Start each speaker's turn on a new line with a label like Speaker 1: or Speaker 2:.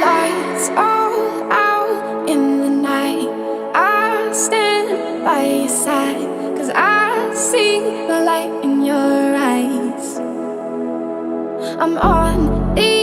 Speaker 1: lights all out in the night. I stand by your side, 'cause I see the light in your eyes. I'm on the